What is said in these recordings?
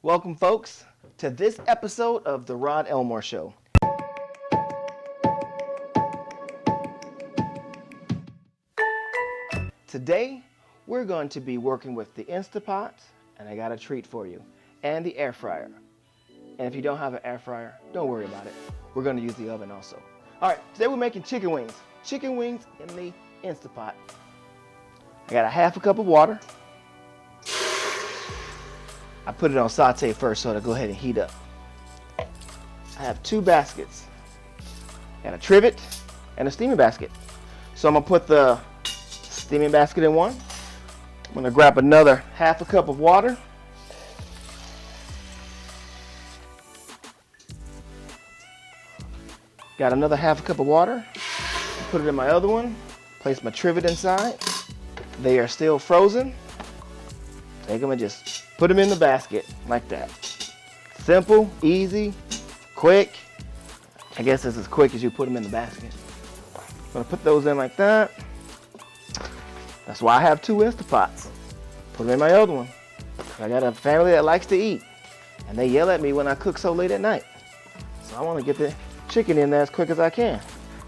Welcome, folks, to this episode of the Rod Elmore Show. Today, we're going to be working with the Instapot, and I got a treat for you, and the air fryer. And if you don't have an air fryer, don't worry about it. We're going to use the oven also. All right, today we're making chicken wings. Chicken wings in the Instapot. I got a half a cup of water. I put it on saute first so it'll go ahead and heat up. I have two baskets. Got a trivet and a steaming basket. So I'm gonna put the steaming basket in one. I'm gonna grab another half a cup of water. Got another half a cup of water. Put it in my other one. Place my trivet inside. They are still frozen. Take them and just put them in the basket like that. Simple, easy, quick. I guess it's as quick as you put them in the basket. I'm gonna put those in like that. That's why I have two Instapots. Put them in my other one. I got a family that likes to eat, and they yell at me when I cook so late at night. So I want to get the chicken in there as quick as I can.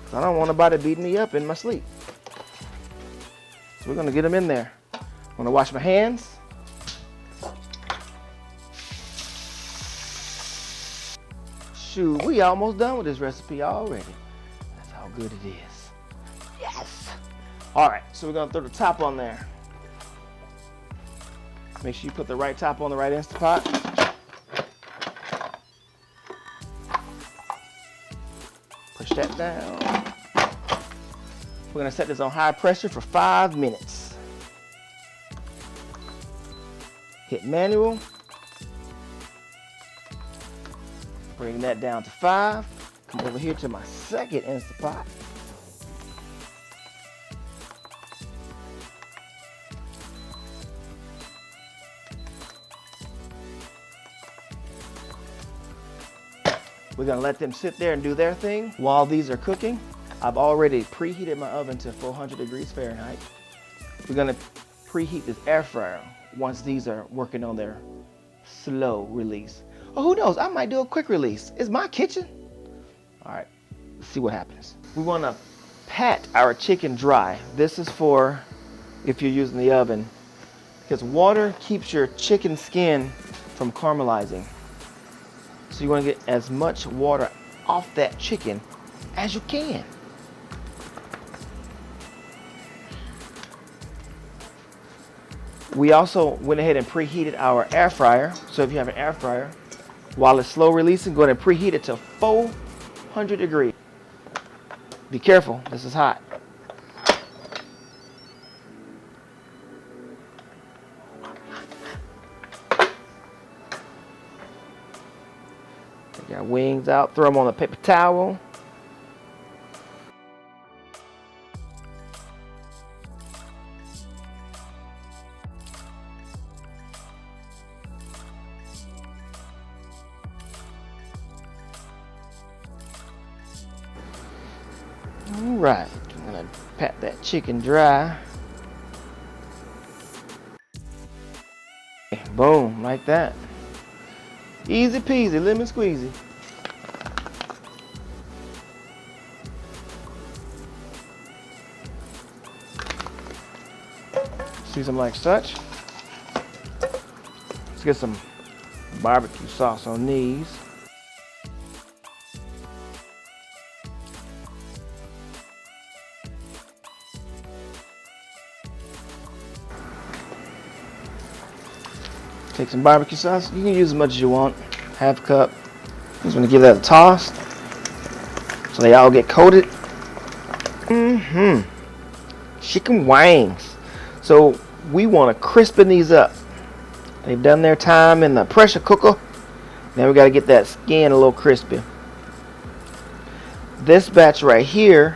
So I don't want nobody beating me up in my sleep. So we're gonna get them in there. I'm gonna wash my hands. Shoot, we almost done with this recipe already. That's how good it is. Yes! All right, so we're gonna throw the top on there. Make sure you put the right top on the right Instapot. Push that down. We're gonna set this on high pressure for 5 minutes. Hit manual. Bring that down to 5. Come over here to my second Instapot. We're gonna let them sit there and do their thing. While these are cooking, I've already preheated my oven to 400 degrees Fahrenheit. We're gonna preheat this air fryer once these are working on their slow release. Oh, who knows? I might do a quick release. It's my kitchen. All right, let's see what happens. We want to pat our chicken dry. This is for if you're using the oven, because water keeps your chicken skin from caramelizing. So you want to get as much water off that chicken as you can. We also went ahead and preheated our air fryer. So if you have an air fryer, while it's slow releasing, go ahead and preheat it to 400 degrees. Be careful, this is hot. Take our wings out, throw them on a paper towel. All right, I'm gonna pat that chicken dry. Boom, like that. Easy peasy, lemon squeezy. See some like such. Let's get some barbecue sauce on these. Take some barbecue sauce. You can use as much as you want. Half a cup. Just want to give that a toss so they all get coated. Chicken wings. So we want to crispen these up. They've done their time in the pressure cooker. Now we got to get that skin a little crispy. This batch right here,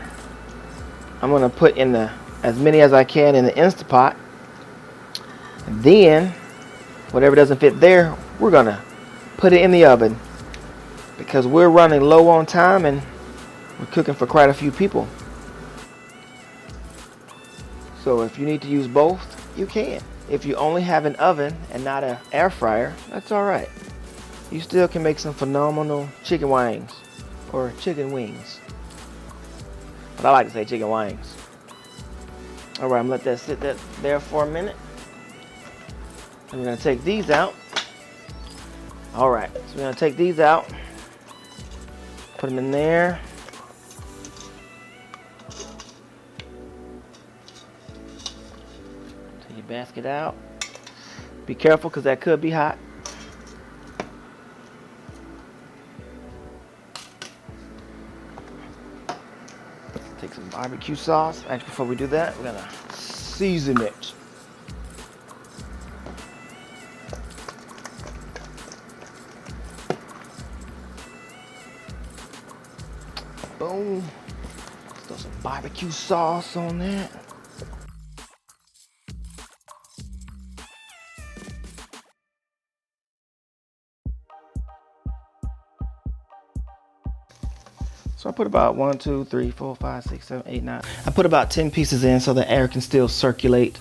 I'm going to put in as many as I can in the Instapot. And then whatever doesn't fit there, we're gonna put it in the oven because we're running low on time and we're cooking for quite a few people. So if you need to use both, you can. If you only have an oven and not an air fryer, that's all right. you still can make some phenomenal chicken wings or chicken wings. But I like to say chicken wings. All right, I'm gonna let that sit there for a minute. And we're gonna take these out. All right, so we're gonna take these out, put them in there. Take your basket out. Be careful because that could be hot. Take some barbecue sauce. Actually, before we do that, we're gonna season it. Boom. Throw some barbecue sauce on that. So I put about 1, 2, 3, 4, 5, 6, 7, 8, 9. I put about 10 pieces in so the air can still circulate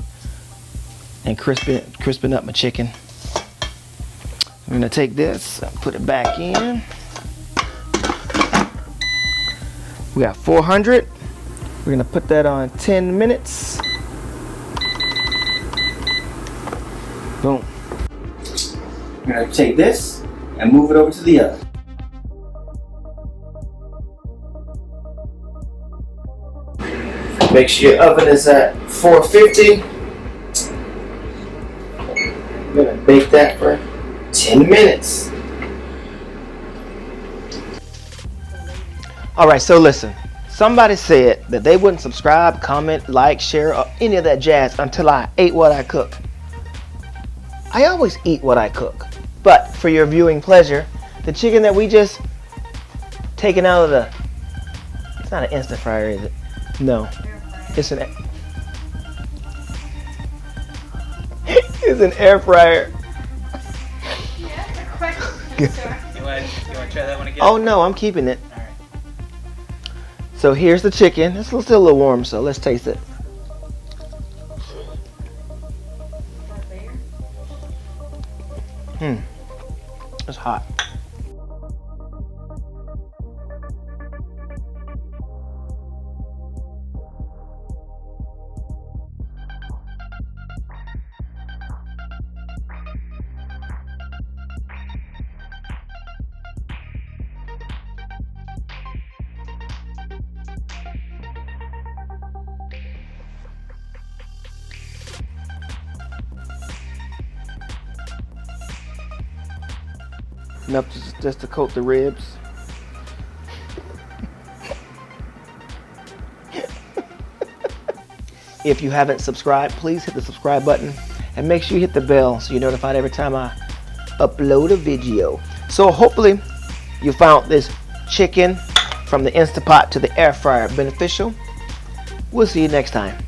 and crispen up my chicken. I'm gonna take this, put it back in. We got 400. We're gonna put that on 10 minutes. Boom. We're gonna take this and move it over to the oven. Make sure your oven is at 450. I'm gonna bake that for 10 minutes. All right, so listen. Somebody said that they wouldn't subscribe, comment, like, share, or any of that jazz until I ate what I cook. I always eat what I cook. But for your viewing pleasure, the chicken that we just taken out of the, it's not an instant fryer, is it? No. It's an air fryer. Yeah, that's a question, sir. You want to try that one again? Oh no, I'm keeping it. All right. So here's the chicken. It's still a little warm, so let's taste it. It's hot. Enough just to coat the ribs. If you haven't subscribed, please hit the subscribe button and make sure you hit the bell so you're notified every time I upload a video. So hopefully you found this chicken from the Instapot to the air fryer beneficial. We'll see you next time.